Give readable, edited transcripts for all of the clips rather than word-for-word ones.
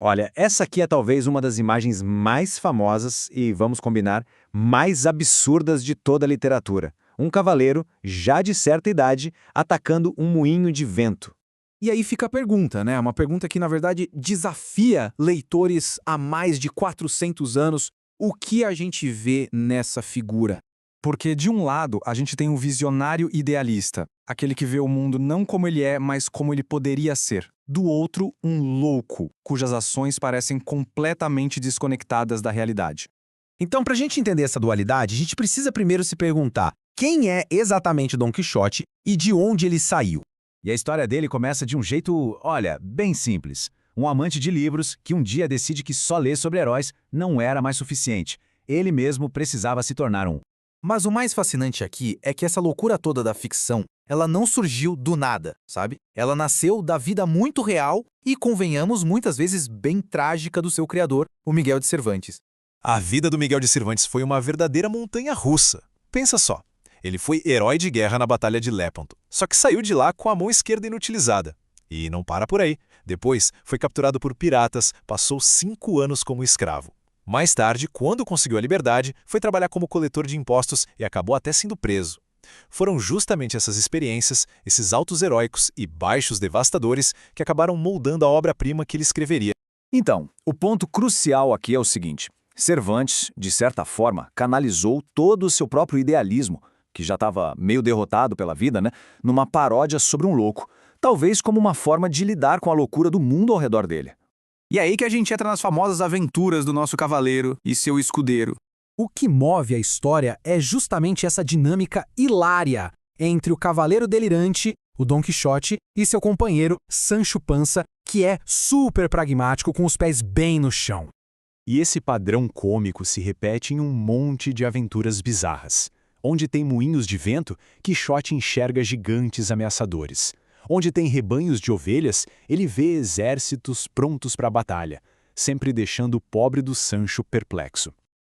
Olha, essa aqui é talvez uma das imagens mais famosas e, vamos combinar, mais absurdas de toda a literatura. Um cavaleiro, já de certa idade, atacando um moinho de vento. E aí fica a pergunta, né? Uma pergunta que, na verdade, desafia leitores há mais de 400 anos. O que a gente vê nessa figura? Porque, de um lado, a gente tem um visionário idealista, aquele que vê o mundo não como ele é, mas como ele poderia ser. Do outro, um louco, cujas ações parecem completamente desconectadas da realidade. Então, para a gente entender essa dualidade, a gente precisa primeiro se perguntar quem é exatamente Dom Quixote e de onde ele saiu. E a história dele começa de um jeito, olha, bem simples. Um amante de livros que um dia decide que só ler sobre heróis não era mais suficiente. Ele mesmo precisava se tornar um. Mas o mais fascinante aqui é que essa loucura toda da ficção, ela não surgiu do nada, sabe? Ela nasceu da vida muito real e, convenhamos, muitas vezes bem trágica do seu criador, o Miguel de Cervantes. A vida do Miguel de Cervantes foi uma verdadeira montanha-russa. Pensa só, ele foi herói de guerra na Batalha de Lépanto, só que saiu de lá com a mão esquerda inutilizada. E não para por aí. Depois, foi capturado por piratas, passou 5 anos como escravo. Mais tarde, quando conseguiu a liberdade, foi trabalhar como coletor de impostos e acabou até sendo preso. Foram justamente essas experiências, esses altos heróicos e baixos devastadores, que acabaram moldando a obra-prima que ele escreveria. Então, o ponto crucial aqui é o seguinte. Cervantes, de certa forma, canalizou todo o seu próprio idealismo, que já estava meio derrotado pela vida, né, numa paródia sobre um louco, talvez como uma forma de lidar com a loucura do mundo ao redor dele. E aí que a gente entra nas famosas aventuras do nosso cavaleiro e seu escudeiro. O que move a história é justamente essa dinâmica hilária entre o cavaleiro delirante, o Dom Quixote, e seu companheiro Sancho Panza, que é super pragmático com os pés bem no chão. E esse padrão cômico se repete em um monte de aventuras bizarras. Onde tem moinhos de vento, Quixote enxerga gigantes ameaçadores. Onde tem rebanhos de ovelhas, ele vê exércitos prontos para a batalha, sempre deixando o pobre do Sancho perplexo.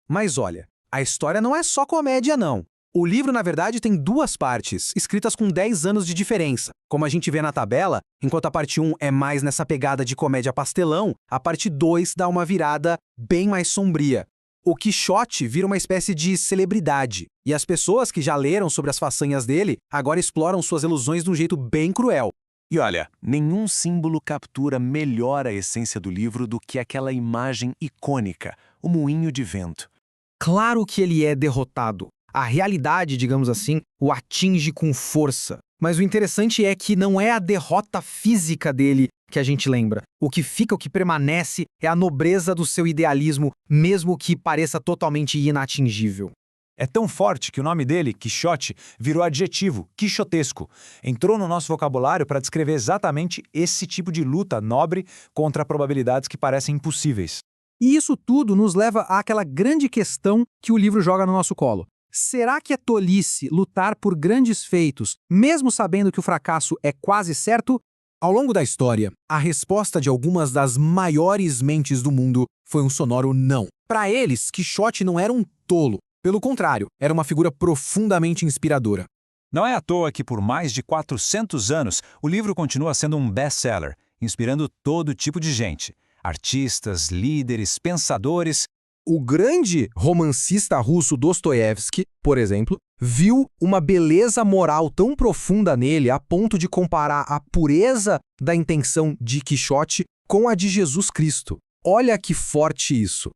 Mas olha, a história não é só comédia, não. O livro, na verdade, tem 2 partes, escritas com 10 anos de diferença. Como a gente vê na tabela, enquanto a parte 1 é mais nessa pegada de comédia pastelão, a parte 2 dá uma virada bem mais sombria. O Quixote vira uma espécie de celebridade, e as pessoas que já leram sobre as façanhas dele agora exploram suas ilusões de um jeito bem cruel. E olha, nenhum símbolo captura melhor a essência do livro do que aquela imagem icônica, o moinho de vento. Claro que ele é derrotado. A realidade, digamos assim, o atinge com força. Mas o interessante é que não é a derrota física dele que a gente lembra. O que fica, o que permanece, é a nobreza do seu idealismo, mesmo que pareça totalmente inatingível. É tão forte que o nome dele, Quixote, virou adjetivo, quixotesco. Entrou no nosso vocabulário para descrever exatamente esse tipo de luta nobre contra probabilidades que parecem impossíveis. E isso tudo nos leva àquela grande questão que o livro joga no nosso colo. Será que é tolice lutar por grandes feitos, mesmo sabendo que o fracasso é quase certo? Ao longo da história, a resposta de algumas das maiores mentes do mundo foi um sonoro não. Para eles, Quixote não era um tolo. Pelo contrário, era uma figura profundamente inspiradora. Não é à toa que por mais de 400 anos o livro continua sendo um best-seller, inspirando todo tipo de gente. Artistas, líderes, pensadores. O grande romancista russo Dostoiévski, por exemplo, viu uma beleza moral tão profunda nele a ponto de comparar a pureza da intenção de Quixote com a de Jesus Cristo. Olha que forte isso.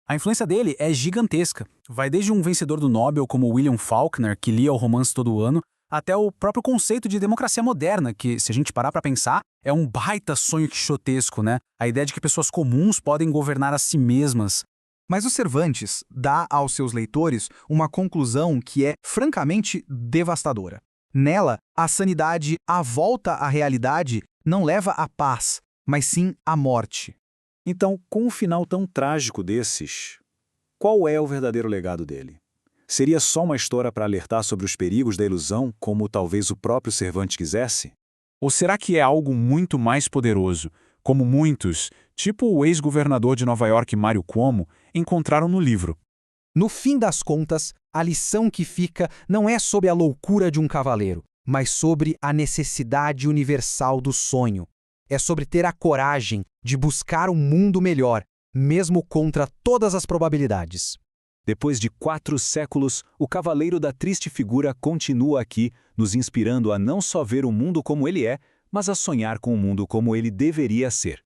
A influência dele é gigantesca. Vai desde um vencedor do Nobel como William Faulkner, que lia o romance todo ano, até o próprio conceito de democracia moderna, que, se a gente parar para pensar, é um baita sonho quixotesco, né? A ideia de que pessoas comuns podem governar a si mesmas. Mas o Cervantes dá aos seus leitores uma conclusão que é francamente devastadora. Nela, a sanidade, a volta à realidade, não leva à paz, mas sim à morte. Então, com um final tão trágico desses, qual é o verdadeiro legado dele? Seria só uma história para alertar sobre os perigos da ilusão, como talvez o próprio Cervantes quisesse? Ou será que é algo muito mais poderoso, como muitos, tipo o ex-governador de Nova York, Mário Cuomo, encontraram no livro? No fim das contas, a lição que fica não é sobre a loucura de um cavaleiro, mas sobre a necessidade universal do sonho. É sobre ter a coragem de buscar um mundo melhor, mesmo contra todas as probabilidades. Depois de 4 séculos, o Cavaleiro da Triste Figura continua aqui, nos inspirando a não só ver o mundo como ele é, mas a sonhar com o mundo como ele deveria ser.